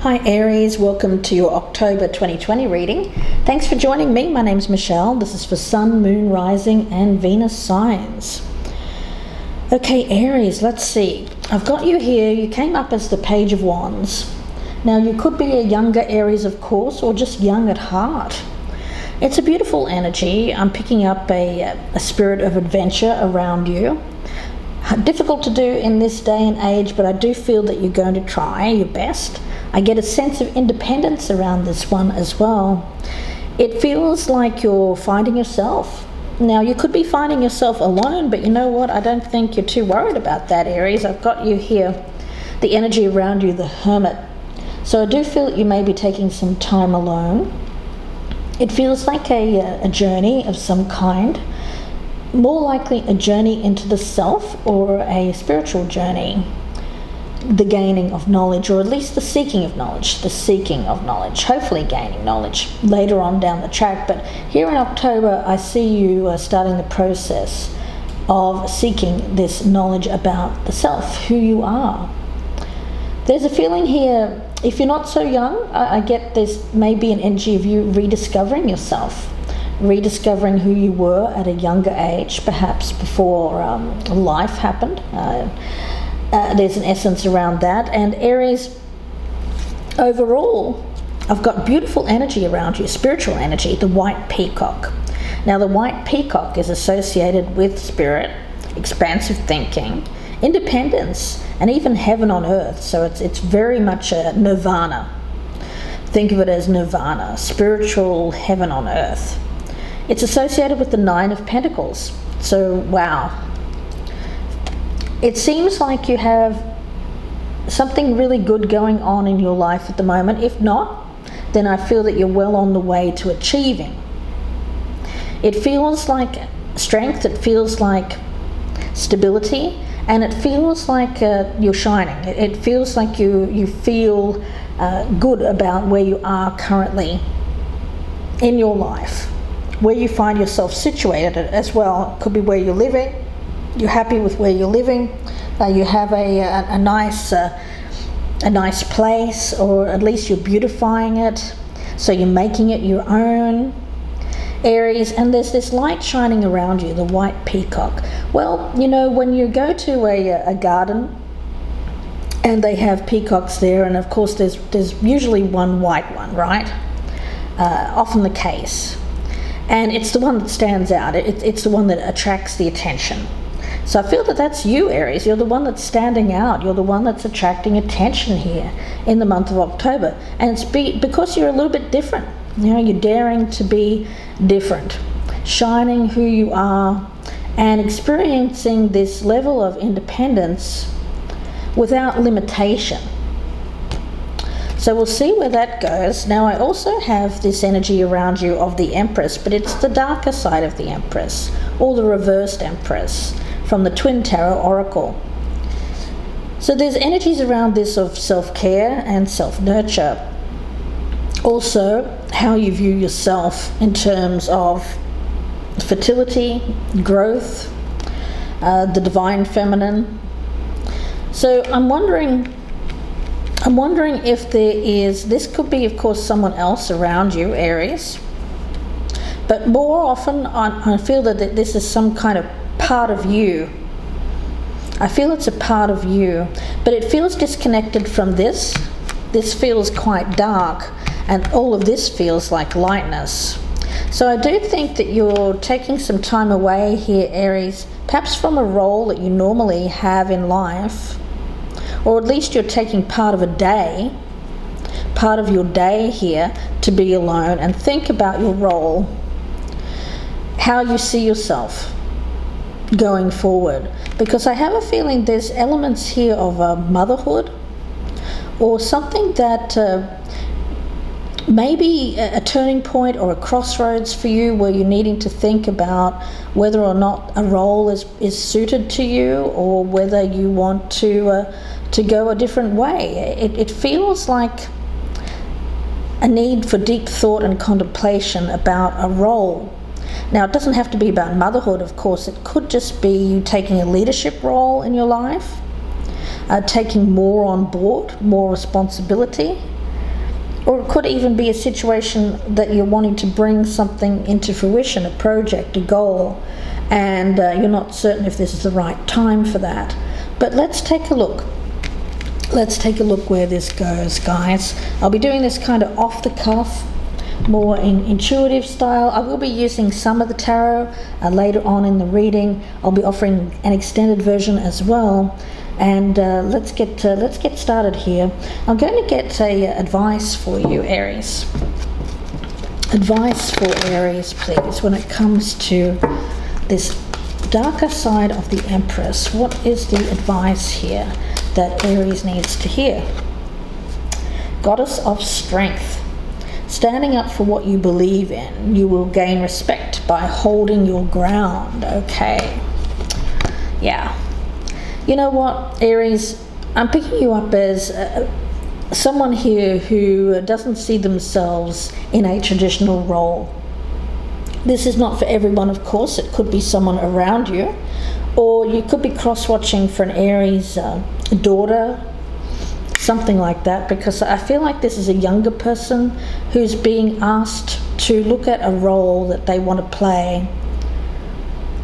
Hi Aries, welcome to your October 2020 reading. Thanks for joining me. My name's Michelle. This is for Sun, Moon, Rising and Venus signs. Okay Aries, let's see. I've got you here. You came up as the Page of Wands. Now you could be a younger Aries, of course, or just young at heart. It's a beautiful energy. I'm picking up a spirit of adventure around you. Difficult to do in this day and age, but I do feel that you're going to try your best. I get a sense of independence around this one as well. It feels like you're finding yourself. Now, you could be finding yourself alone, but you know what? I don't think you're too worried about that, Aries. I've got you here, the energy around you, the Hermit. So I do feel that you may be taking some time alone. It feels like a journey of some kind. More likely a journey into the self or a spiritual journey. The gaining of knowledge, or at least the seeking of knowledge, hopefully gaining knowledge later on down the track. But here in October, I see you starting the process of seeking this knowledge about the self, who you are. There's a feeling here, if you're not so young, I get this maybe an energy of you rediscovering yourself, rediscovering who you were at a younger age, perhaps before life happened. There's an essence around that. And Aries, overall, I've got beautiful energy around you, spiritual energy, the white peacock. Now, the white peacock is associated with spirit, expansive thinking, independence, and even heaven on earth. So it's very much a nirvana. Think of it as nirvana, spiritual heaven on earth. It's associated with the Nine of Pentacles. So, wow. It seems like you have something really good going on in your life at the moment. If not, then I feel that you're well on the way to achieving. It feels like strength, it feels like stability, and it feels like you're shining. It feels like you feel good about where you are currently in your life, where you find yourself situated as well. It could be where you're living. You're happy with where you're living. You have a nice place, or at least you're beautifying it. So you're making it your own, Aries. And there's this light shining around you, the white peacock. Well, you know, when you go to a garden and they have peacocks there, and of course there's usually one white one, right? Often the case. And it's the one that stands out. It's the one that attracts the attention. So I feel that that's you, Aries. You're the one that's standing out. You're the one that's attracting attention here in the month of October. And it's because you're a little bit different. You know, you're daring to be different, shining who you are, and experiencing this level of independence without limitation. So we'll see where that goes. Now, I also have this energy around you of the Empress, but it's the darker side of the Empress, or the reversed Empress, from the Twin Tarot Oracle. So there's energies around this of self-care and self-nurture. Also, how you view yourself in terms of fertility, growth, the divine feminine. So I'm wondering if there is, this could be of course someone else around you, Aries, but more often I feel that this is some kind of part of you. I feel it's a part of you, but it feels disconnected from this. This feels quite dark, and all of this feels like lightness. So I do think that you're taking some time away here, Aries, perhaps from a role that you normally have in life, or at least you're taking part of your day here to be alone and think about your role, how you see yourself going forward. Because I have a feeling there's elements here of motherhood, or something that maybe a turning point or a crossroads for you, where you're needing to think about whether or not a role is suited to you, or whether you want to go a different way. It feels like a need for deep thought and contemplation about a role. Now, it doesn't have to be about motherhood, of course. It could just be you taking a leadership role in your life, taking more on board, more responsibility, Or it could even be a situation that you're wanting to bring something into fruition, a project, a goal, and you're not certain if this is the right time for that. But let's take a look. Let's take a look where this goes, guys. I'll be doing this kind of off the cuff, more in intuitive style. I will be using some of the tarot later on in the reading. I'll be offering an extended version as well. And let's get started here. I'm going to get advice for you, Aries. Advice for Aries, please, when it comes to this darker side of the Empress. What is the advice here that Aries needs to hear? Goddess of Strength. Standing up for what you believe in, you will gain respect by holding your ground. Okay. Yeah. You know what, Aries? I'm picking you up as someone here who doesn't see themselves in a traditional role. This is not for everyone, of course. It could be someone around you, or you could be cross-watching for an Aries daughter, something like that, because I feel like this is a younger person who's being asked to look at a role that they want to play.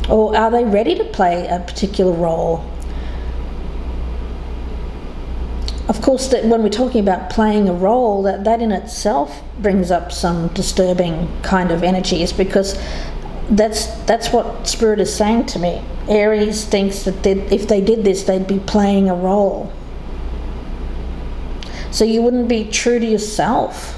Or are they ready to play a particular role? Of course, that when we're talking about playing a role, that in itself brings up some disturbing kind of energies, because that's what Spirit is saying to me. Aries thinks that if they did this, they'd be playing a role. So you wouldn't be true to yourself.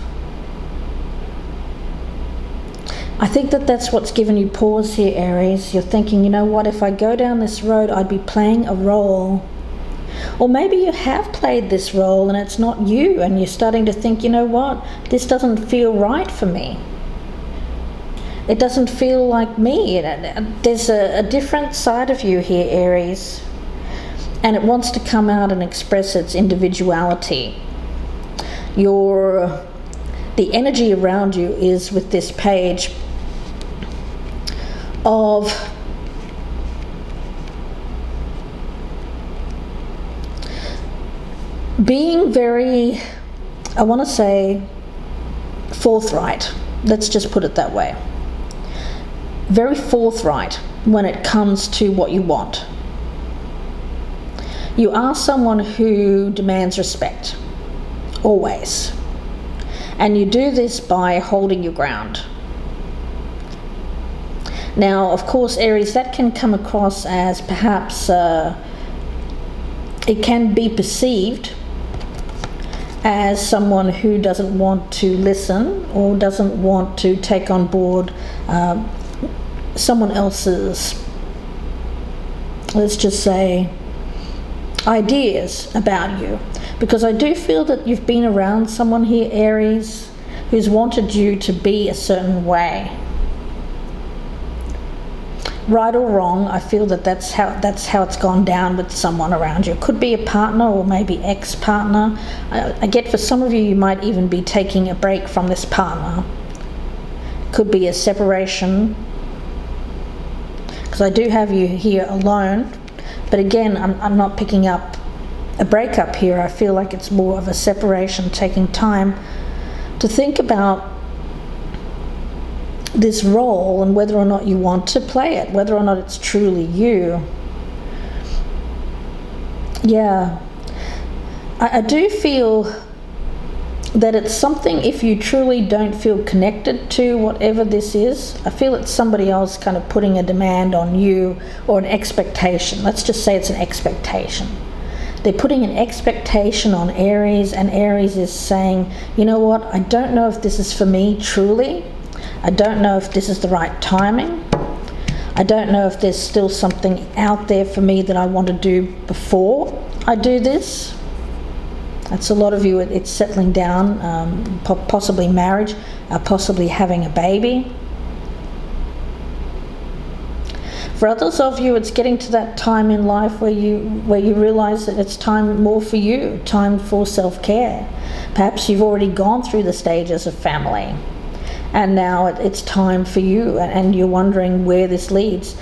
I think that's what's given you pause here, Aries. You're thinking, you know what, if I go down this road, I'd be playing a role. Or maybe you have played this role and it's not you, and you're starting to think, you know what, this doesn't feel right for me. It doesn't feel like me. There's a different side of you here, Aries, and it wants to come out and express its individuality. The energy around you is with this page of being very, I want to say, forthright. Let's just put it that way. Very forthright when it comes to what you want. You are someone who demands respect, always. And you do this by holding your ground. Now, of course, Aries, that can come across as perhaps it can be perceived as someone who doesn't want to listen or doesn't want to take on board someone else's, let's just say, ideas about you. Because I do feel that you've been around someone here, Aries, who's wanted you to be a certain way. Right or wrong, I feel that's how it's gone down with someone around you. It could be a partner or maybe ex-partner. I get for some of you, you might even be taking a break from this partner. Could be a separation, because I do have you here alone. But again, I'm not picking up a breakup here. I feel like it's more of a separation, taking time to think about this role and whether or not you want to play it, whether or not it's truly you. Yeah, I do feel that it's something, if you truly don't feel connected to whatever this is, I feel it's somebody else kind of putting a demand on you, or an expectation. Let's just say it's an expectation. They're putting an expectation on Aries, and Aries is saying, you know what, I don't know if this is for me truly. I don't know if this is the right timing. I don't know if there's still something out there for me that I want to do before I do this. That's a lot of you, it's settling down, possibly marriage, possibly having a baby. For others of you, it's getting to that time in life where you realize that it's time more for you, time for self-care. Perhaps you've already gone through the stages of family, and now it's time for you, and you're wondering where this leads.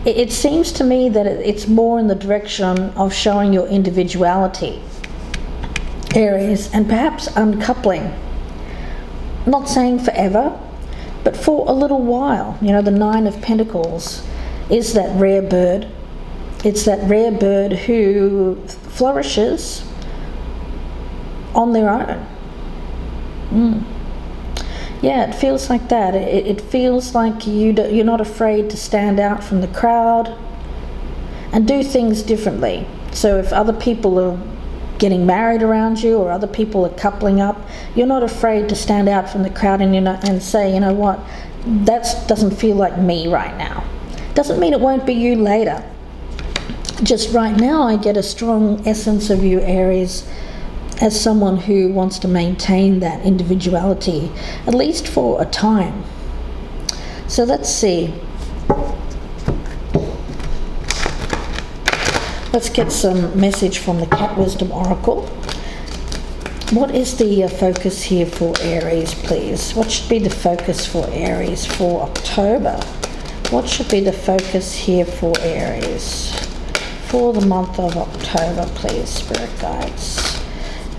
It seems to me that it's more in the direction of showing your individuality, Aries, and perhaps uncoupling not saying forever, but for a little while. You know, the Nine of Pentacles is that rare bird. It's that rare bird who flourishes on their own. Yeah, it feels like that. It feels like you're not afraid to stand out from the crowd and do things differently. So if other people are getting married around you, or other people are coupling up, you're not afraid to stand out from the crowd and say, you know what, that doesn't feel like me right now. Doesn't mean it won't be you later. Just right now I get a strong essence of you, Aries, as someone who wants to maintain that individuality, at least for a time. So let's see. Let's get some message from the Cat Wisdom Oracle. What is the focus here for Aries, please? What should be the focus for Aries for October? What should be the focus here for Aries for the month of October, please, Spirit Guides?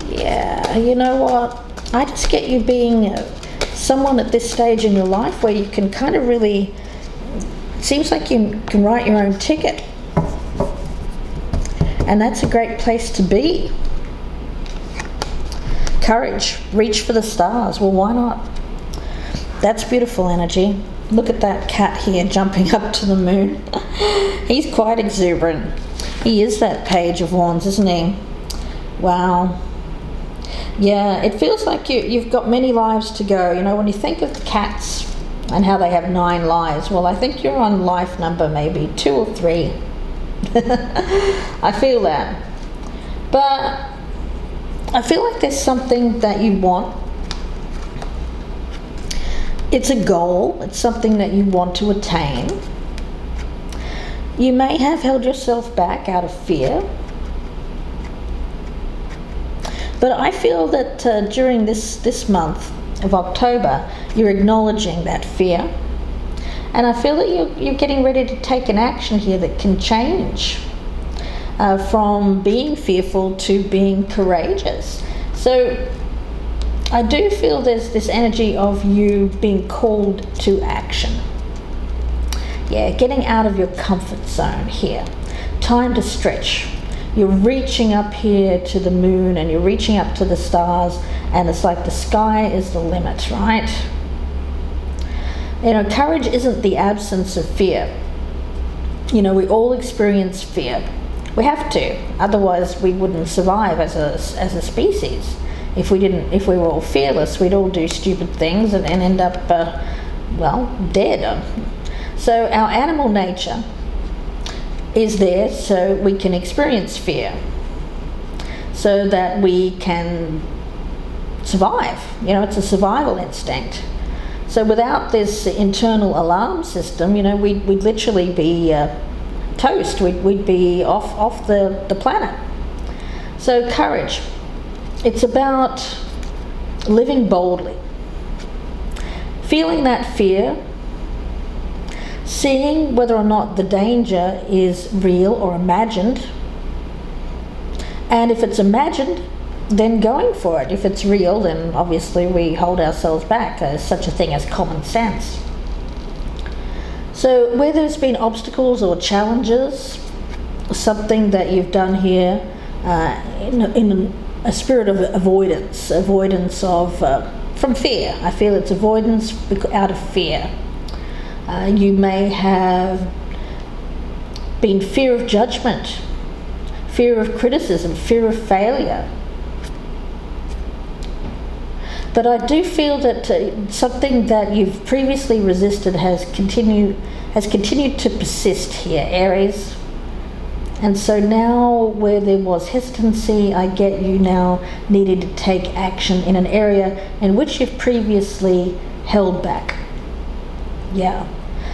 Yeah, you know what? I just get you being someone at this stage in your life where you can kind of really, it seems like you can write your own ticket. And that's a great place to be. Courage, reach for the stars. Well, why not? That's beautiful energy. Look at that cat here jumping up to the moon. He's quite exuberant. He is that Page of Wands, isn't he? Wow. Yeah, it feels like you've got many lives to go. You know, when you think of the cats and how they have 9 lives, well, I think you're on life number maybe 2 or 3. I feel that. But I feel like there's something that you want. It's a goal. It's something that you want to attain. You may have held yourself back out of fear. But I feel that during this month of October, you're acknowledging that fear. And I feel that you're getting ready to take an action here that can change from being fearful to being courageous. So I do feel there's this energy of you being called to action. Yeah, getting out of your comfort zone here. Time to stretch. You're reaching up here to the moon and you're reaching up to the stars, and it's like the sky is the limit, right? You know, courage isn't the absence of fear. You know, we all experience fear. We have to, otherwise we wouldn't survive as a species. If we were all fearless, we'd all do stupid things and end up, well, dead. So our animal nature is there so we can experience fear, so that we can survive. You know, it's a survival instinct. So without this internal alarm system, you know, we'd literally be toast. We'd be off the planet. So courage, it's about living boldly, feeling that fear, seeing whether or not the danger is real or imagined, and if it's imagined, then going for it. If it's real, then obviously we hold ourselves back. There's such a thing as common sense. So where there's been obstacles or challenges, something that you've done here in a spirit of avoidance of from fear. I feel it's avoidance out of fear. You may have been fear of judgment, fear of criticism, fear of failure. But I do feel that something that you've previously resisted has continued to persist here, Aries. And so now where there was hesitancy, I get you now needing to take action in an area in which you've previously held back. Yeah.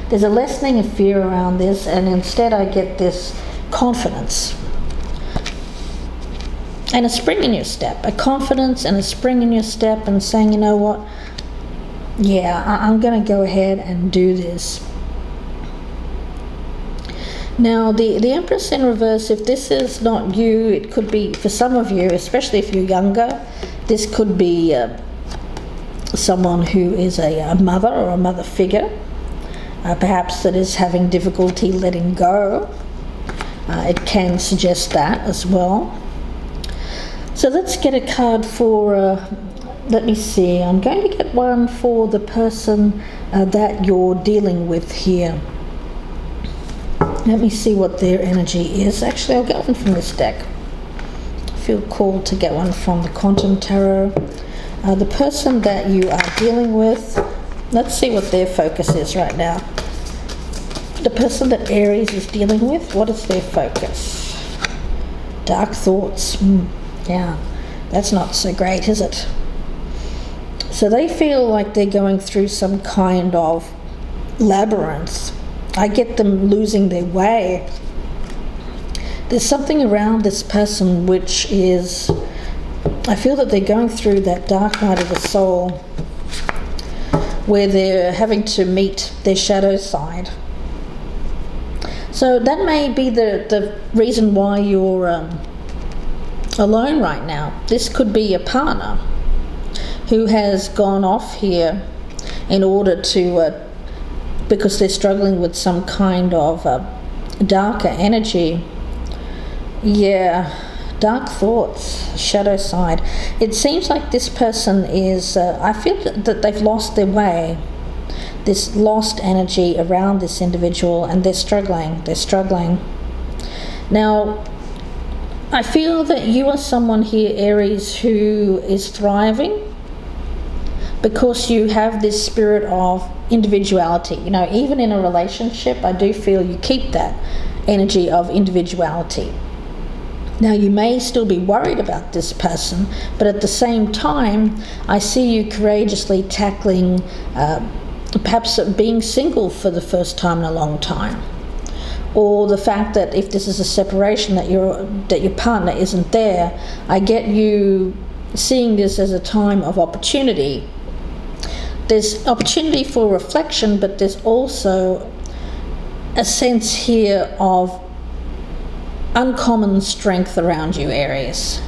There's a lessening of fear around this, and instead I get this confidence and a spring in your step, a confidence and a spring in your step, and saying, you know what, yeah, I'm going to go ahead and do this. Now the Empress in reverse, if this is not you, it could be for some of you, especially if you're younger, this could be someone who is a mother or a mother figure, perhaps that is having difficulty letting go. It can suggest that as well. So let's get a card for, let me see, I'm going to get one for the person that you're dealing with here. Let me see what their energy is. Actually, I'll get one from this deck. I feel called to get one from the Quantum Tarot. The person that you are dealing with, let's see what their focus is right now. The person that Aries is dealing with, what is their focus? Dark thoughts. Yeah, that's not so great, is it? So they feel like they're going through some kind of labyrinth. I get them losing their way. There's something around this person which is, I feel that they're going through that dark night of the soul where they're having to meet their shadow side. So that may be the reason why you're alone right now. This could be a partner who has gone off here in order to, because they're struggling with some kind of darker energy. Yeah, dark thoughts, shadow side. It seems like this person is, I feel that they've lost their way. This lost energy around this individual, and they're struggling. Now, I feel that you are someone here, Aries, who is thriving because you have this spirit of individuality. You know, even in a relationship, I do feel you keep that energy of individuality. Now, you may still be worried about this person, but at the same time, I see you courageously tackling perhaps being single for the first time in a long time, or the fact that if this is a separation that your partner isn't there. I get you seeing this as a time of opportunity. There's opportunity for reflection, but there's also a sense here of uncommon strength around you, Aries,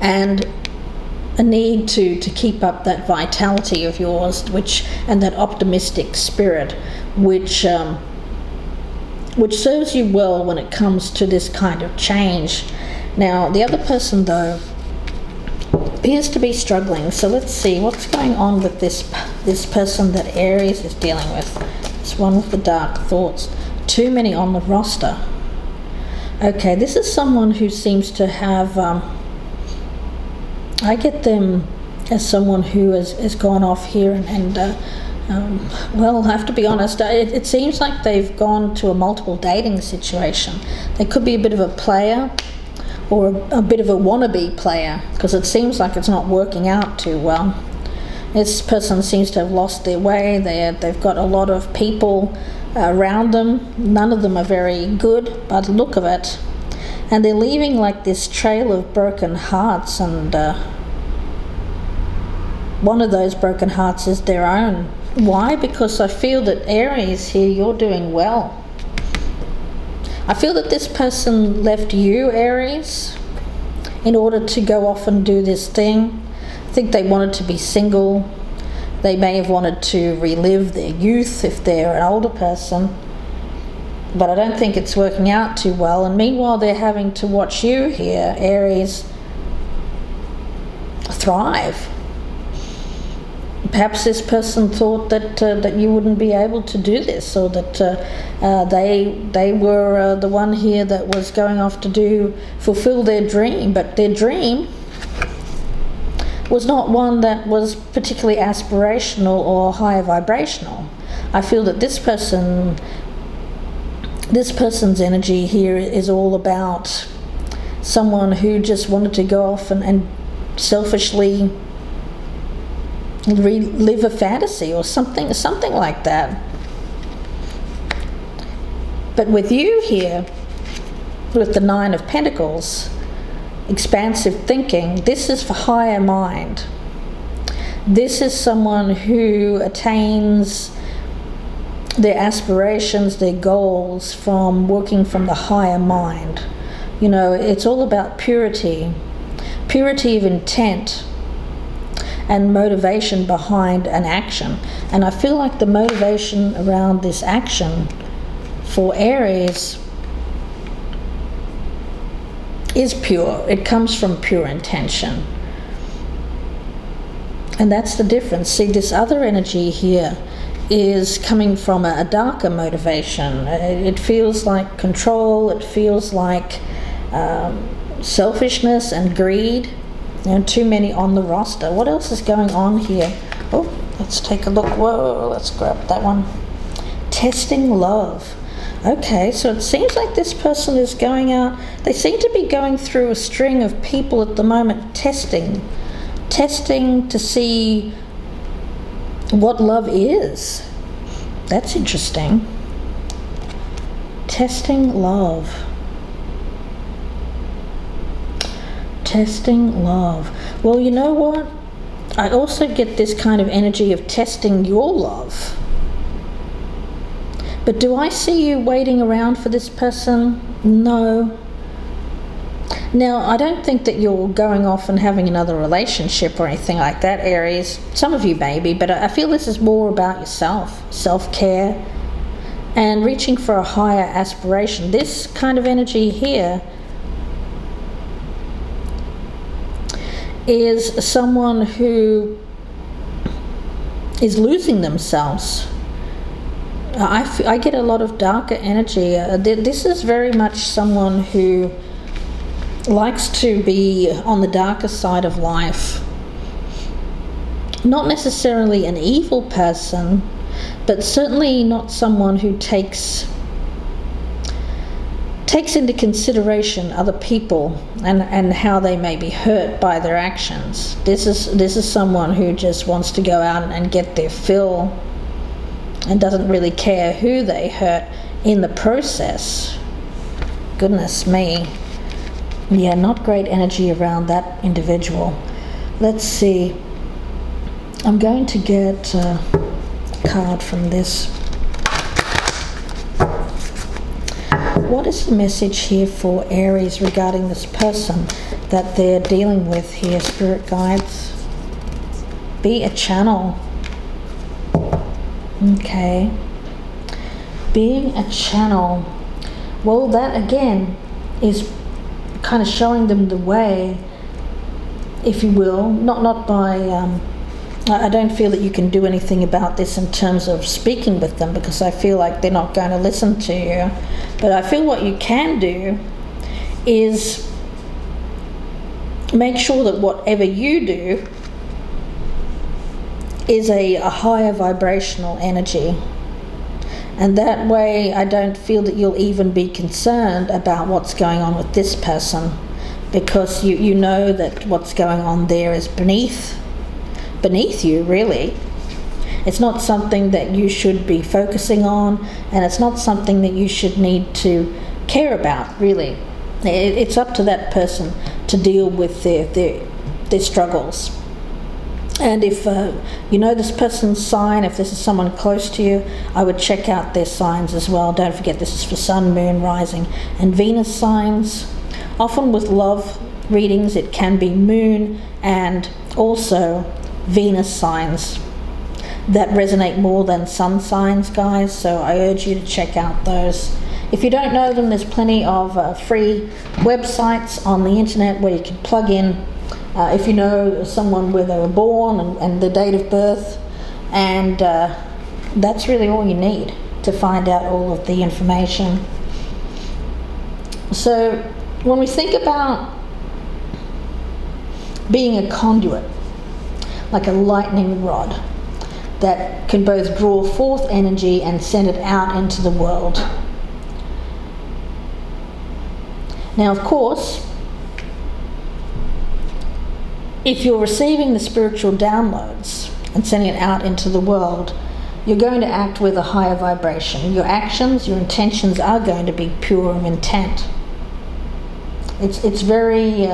and a need to keep up that vitality of yours, and that optimistic spirit, which serves you well when it comes to this kind of change. Now, the other person, though, appears to be struggling. So let's see what's going on with this person that Aries is dealing with. This one with the dark thoughts. Too many on the roster. Okay, this is someone who seems to have, I get them as someone who has gone off here and well, I have to be honest, it seems like they've gone to a multiple dating situation. They could be a bit of a player or a bit of a wannabe player, because it seems like it's not working out too well. This person seems to have lost their way. They've got a lot of people around them. None of them are very good by the look of it. And they're leaving like this trail of broken hearts, and one of those broken hearts is their own. Why? Because I feel that Aries here, you're doing well. I feel that this person left you, Aries, in order to go off and do this thing. I think they wanted to be single. They may have wanted to relive their youth if they're an older person. But I don't think it's working out too well. And meanwhile, they're having to watch you here, Aries, thrive. Perhaps this person thought that you wouldn't be able to do this, or that they were the one here that was going off to fulfill their dream. But their dream was not one that was particularly aspirational or high vibrational. I feel that this person's energy here is all about someone who just wanted to go off and selfishly relive a fantasy or something like that. But with you here, with the Nine of Pentacles, expansive thinking, this is for higher mind. This is someone who attains their aspirations, their goals from working from the higher mind. You know, it's all about purity of intent, and motivation behind an action. And I feel like the motivation around this action for Aries is pure. It comes from pure intention. And that's the difference. See, this other energy here is coming from a darker motivation. It feels like control. It feels like selfishness and greed. Too many on the roster. What else is going on here? Oh, let's take a look. Whoa, let's grab that one. Testing love. Okay, so it seems like this person is going out. They seem to be going through a string of people at the moment, testing to see what love is. That's interesting. Testing love. Testing love. Well, you know what? I also get this kind of energy of testing your love. But do I see you waiting around for this person? No. Now, I don't think that you're going off and having another relationship or anything like that, Aries. Some of you maybe, but I feel this is more about yourself, self-care, and reaching for a higher aspiration. This kind of energy here is someone who is losing themselves. I get a lot of darker energy. This is very much someone who likes to be on the darker side of life. Not necessarily an evil person, but certainly not someone who takes into consideration other people and how they may be hurt by their actions. This is someone who just wants to go out and get their fill and doesn't really care who they hurt in the process. Goodness me. Yeah, not great energy around that individual. Let's see. I'm going to get a card from this. What is the message here for Aries regarding this person that they're dealing with here, spirit guides? Be a channel. Okay. Being a channel. Well, that again is kind of showing them the way, if you will. Not by I don't feel that you can do anything about this in terms of speaking with them, because I feel like they're not going to listen to you. But I feel what you can do is make sure that whatever you do is a higher vibrational energy. And that way I don't feel that you'll even be concerned about what's going on with this person, because you know that what's going on there is beneath you, really. It's not something that you should be focusing on, and it's not something that you should need to care about, really. It's up to that person to deal with their struggles. And if you know this person's sign, if this is someone close to you, I would check out their signs as well. Don't forget, this is for Sun, Moon, Rising, and Venus signs. Often with love readings, it can be Moon and also Venus signs that resonate more than Sun signs, guys. So I urge you to check out those. If you don't know them, there's plenty of free websites on the internet where you can plug in if you know someone where they were born and the date of birth, and that's really all you need to find out all of the information. So when we think about being a conduit, like a lightning rod that can both draw forth energy and send it out into the world. Now, of course, if you're receiving the spiritual downloads and sending it out into the world, you're going to act with a higher vibration. Your actions, your intentions are going to be pure of intent. It's very,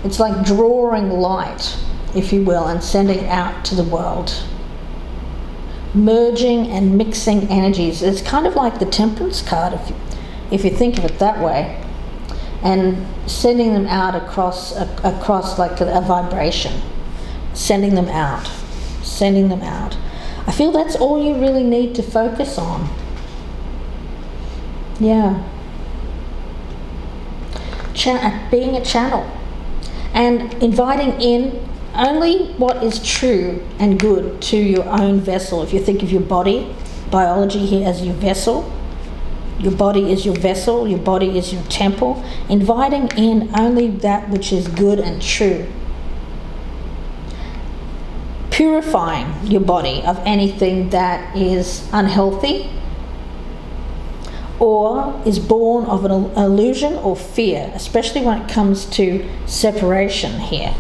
it's like drawing light, if you will, and sending it out to the world. Merging and mixing energies. It's kind of like the Temperance card, if you think of it that way. And sending them out across like a vibration. sending them out, sending them out. I feel that's all you really need to focus on. Yeah. Being a channel and inviting in only what is true and good to your own vessel. If you think of your body, biology here as your vessel, your body is your vessel, your body is your temple, inviting in only that which is good and true. Purifying your body of anything that is unhealthy or is born of an illusion or fear, especially when it comes to separation here.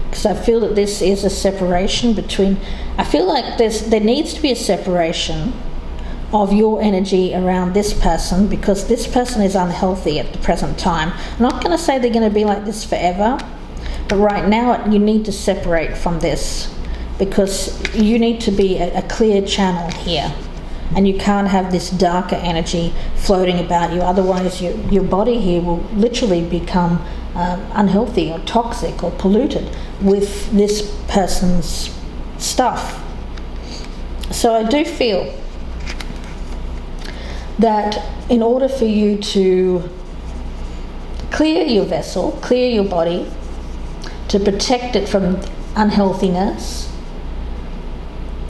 Because I feel that this is a separation between, I feel like there needs to be a separation of your energy around this person, because this person is unhealthy at the present time. I'm not going to say they're going to be like this forever, but right now you need to separate from this, because you need to be a clear channel here, and you can't have this darker energy floating about you. Otherwise your body here will literally become unhealthy or toxic or polluted with this person's stuff. So I do feel that in order for you to clear your vessel, clear your body, to protect it from unhealthiness,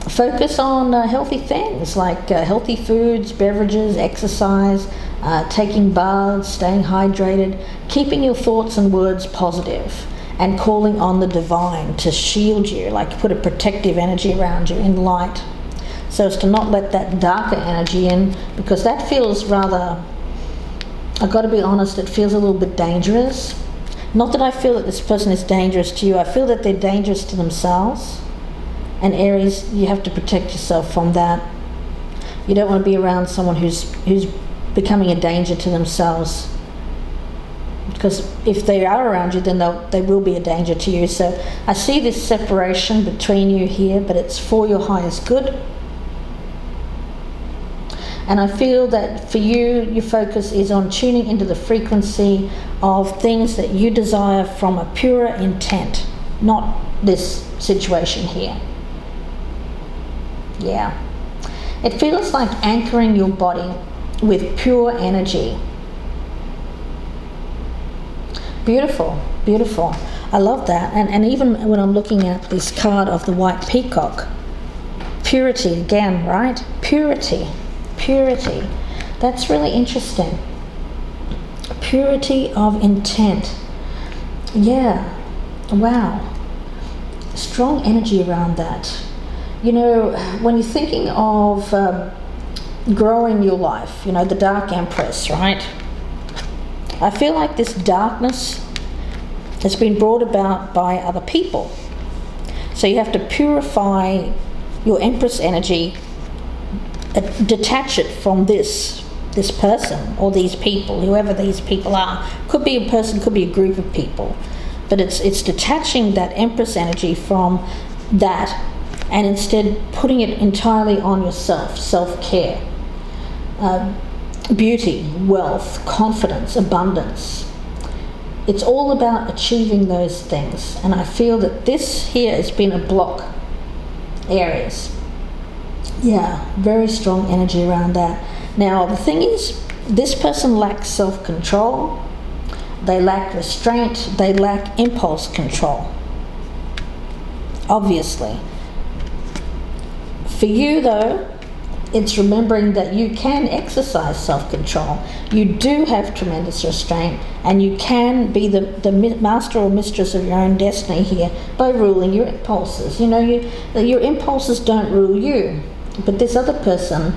focus on healthy things like healthy foods, beverages, exercise, taking baths, staying hydrated, keeping your thoughts and words positive, and calling on the divine to shield you, like put a protective energy around you in light, so as to not let that darker energy in, because that feels rather, I've got to be honest, it feels a little bit dangerous. Not that I feel that this person is dangerous to you, I feel that they're dangerous to themselves. And Aries, you have to protect yourself from that. You don't want to be around someone who's becoming a danger to themselves, because if they are around you, then they will be a danger to you. So I see this separation between you here, but it's for your highest good. And I feel that for you, your focus is on tuning into the frequency of things that you desire from a purer intent, not this situation here. Yeah. It feels like anchoring your body with pure energy. Beautiful, beautiful. I love that. And even when I'm looking at this card of the white peacock, purity again, right? Purity. Purity. That's really interesting. Purity of intent. Yeah. Wow. Strong energy around that. You know, when you're thinking of growing your life, you know, the Dark Empress, right? I feel like this darkness has been brought about by other people. So you have to purify your Empress energy, detach it from this person or these people, whoever these people are. Could be a person, could be a group of people, but it's detaching that Empress energy from that, and instead putting it entirely on yourself. Self-care, beauty, wealth, confidence, abundance. It's all about achieving those things, and I feel that this here has been a block, Aries. Yeah, very strong energy around that. Now the thing is, this person lacks self-control, they lack restraint, they lack impulse control, obviously. For you though, it's remembering that you can exercise self-control. You do have tremendous restraint, and you can be the master or mistress of your own destiny here by ruling your impulses. You know, your impulses don't rule you. But this other person,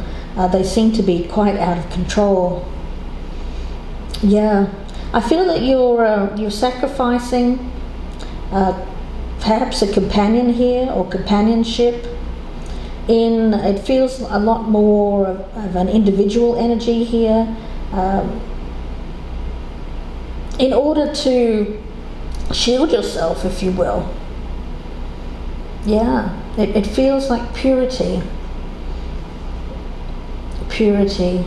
they seem to be quite out of control. Yeah, I feel that you're sacrificing perhaps a companion here or companionship. It feels a lot more of an individual energy here. In order to shield yourself, if you will. Yeah, it feels like purity. Purity.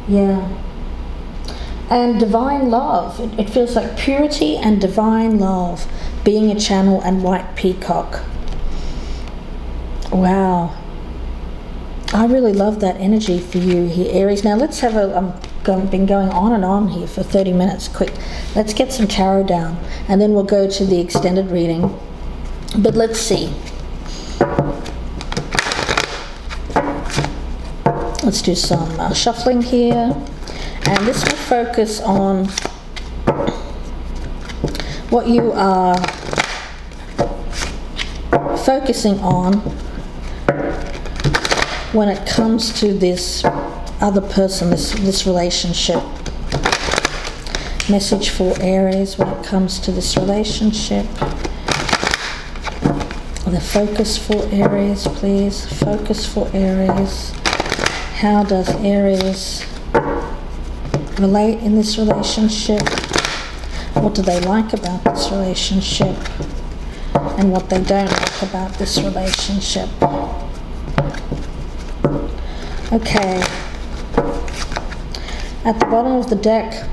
Yeah. And divine love. It feels like purity and divine love, being a channel, and white peacock. Wow. I really love that energy for you here, Aries. Now let's have been going on and on here for 30 minutes. Quick, let's get some tarot down, and then we'll go to the extended reading. But let's see. Let's do some shuffling here, and this will focus on what you are focusing on when it comes to this other person, this relationship. Message for Aries when it comes to this relationship. The focus for Aries, please. Focus for Aries. How does Aries relate in this relationship? What do they like about this relationship? And what they don't like about this relationship. Okay, at the bottom of the deck,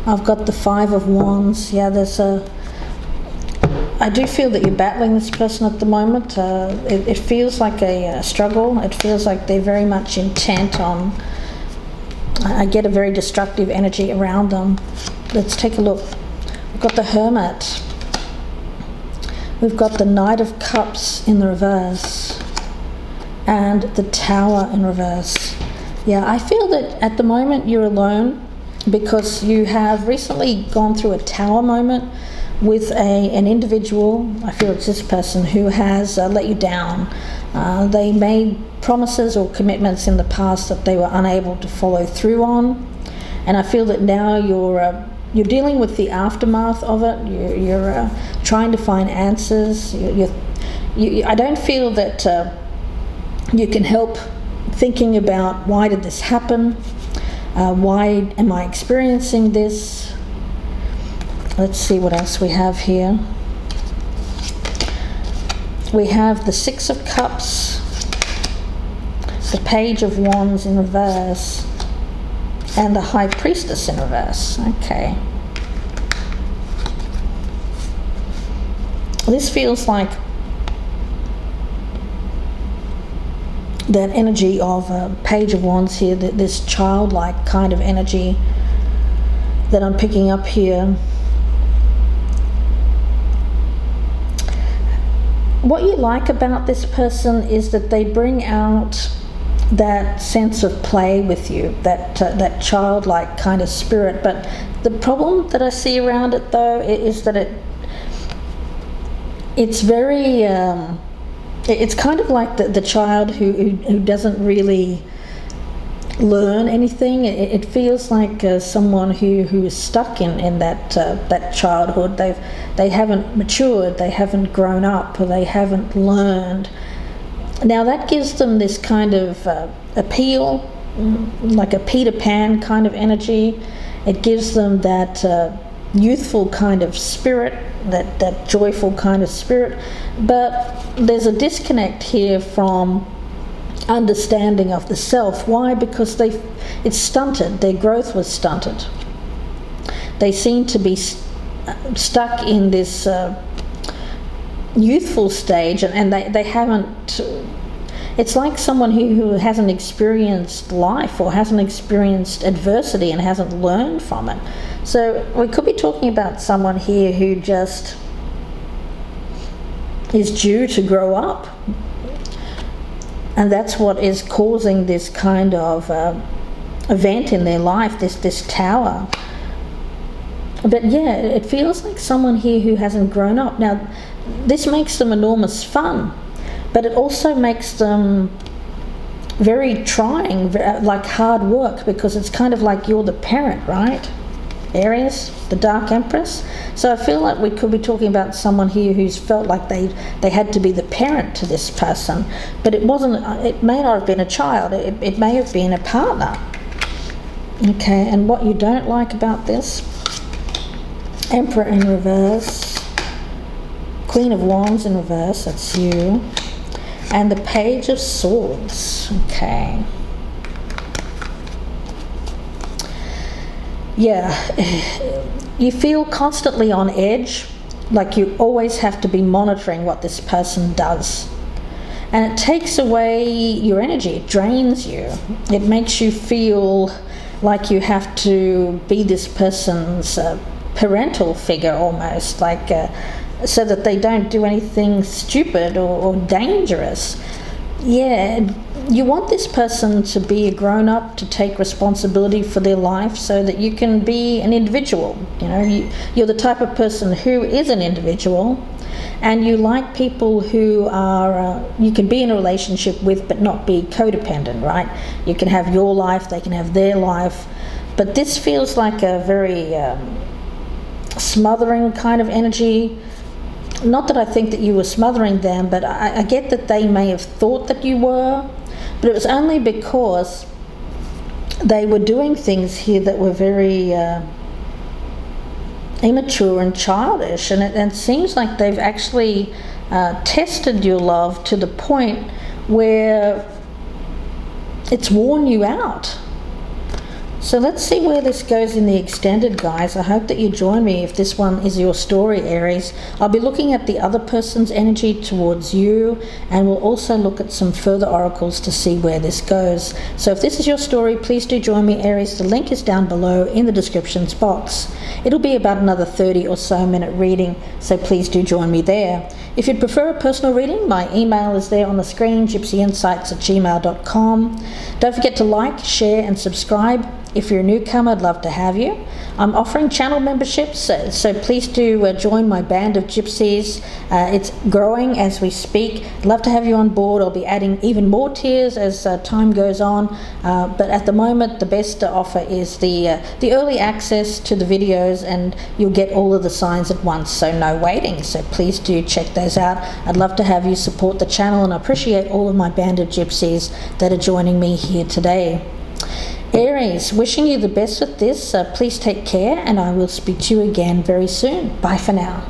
I've got the Five of Wands. Yeah, I do feel that you're battling this person at the moment. It feels like a struggle. It feels like they're very much intent on, I get a very destructive energy around them. Let's take a look. We've got the Hermit. We've got the Knight of Cups in the reverse. And the Tower in reverse. Yeah, I feel that at the moment you're alone because you have recently gone through a tower moment with an individual. I feel it's this person who has let you down. They made promises or commitments in the past that they were unable to follow through on, and I feel that now you're dealing with the aftermath of it. You're trying to find answers. I don't feel that you can help thinking about, why did this happen? Why am I experiencing this? Let's see what else we have here. We have the Six of Cups, the Page of Wands in reverse, and the High Priestess in reverse. Okay. This feels like that energy of Page of Wands here, this childlike kind of energy that I'm picking up here. What you like about this person is that they bring out that sense of play with you, that childlike kind of spirit. But the problem that I see around it, though, is that it's very it's kind of like the child who doesn't really learn anything. It feels like someone who is stuck in that childhood. They haven't matured, they haven't grown up, or they haven't learned. Now that gives them this kind of appeal, like a Peter Pan kind of energy. It gives them that youthful kind of spirit, that joyful kind of spirit. But there's a disconnect here from understanding of the self. Why? Because it's stunted. Their growth was stunted. They seem to be stuck in this youthful stage, and they haven't. It's like someone who hasn't experienced life or hasn't experienced adversity and hasn't learned from it. So we could be talking about someone here who just is due to grow up, and that's what is causing this kind of event in their life, this tower. But yeah, it feels like someone here who hasn't grown up. Now, this makes them enormous fun, but it also makes them very trying, like hard work, because it's kind of like you're the parent, right? Aries, the Dark Empress. So I feel like we could be talking about someone here who's felt like they had to be the parent to this person, but it wasn't. It may not have been a child. It may have been a partner. Okay, and what you don't like about this: Emperor in reverse, Queen of Wands in reverse, that's you, and the Page of Swords. Okay. Yeah, you feel constantly on edge, like you always have to be monitoring what this person does. And it takes away your energy, it drains you. It makes you feel like you have to be this person's parental figure almost, like so that they don't do anything stupid or dangerous. Yeah, you want this person to be a grown-up, to take responsibility for their life so that you can be an individual. You know, you're the type of person who is an individual, and you like people who are, you can be in a relationship with but not be codependent, right? You can have your life, they can have their life. But this feels like a very smothering kind of energy. Not that I think that you were smothering them, but I get that they may have thought that you were, but it was only because they were doing things here that were very immature and childish, and it seems like they've actually tested your love to the point where it's worn you out. So let's see where this goes in the extended, guys. I hope that you join me if this one is your story, Aries. I'll be looking at the other person's energy towards you, and we'll also look at some further oracles to see where this goes. So if this is your story, please do join me, Aries. The link is down below in the descriptions box. It'll be about another 30 or so minute reading, so please do join me there. If you'd prefer a personal reading, my email is there on the screen, gypsyinsights@gmail.com. Don't forget to like, share and subscribe. If you're a newcomer, I'd love to have you. I'm offering channel memberships, so please do join my band of gypsies. It's growing as we speak. I'd love to have you on board. I'll be adding even more tiers as time goes on, but at the moment the best offer is the early access to the videos, and you'll get all of the signs at once, so no waiting. So please do check those out. I'd love to have you support the channel, and I appreciate all of my band of gypsies that are joining me here today. Aries, wishing you the best with this. Please take care, and I will speak to you again very soon. Bye for now.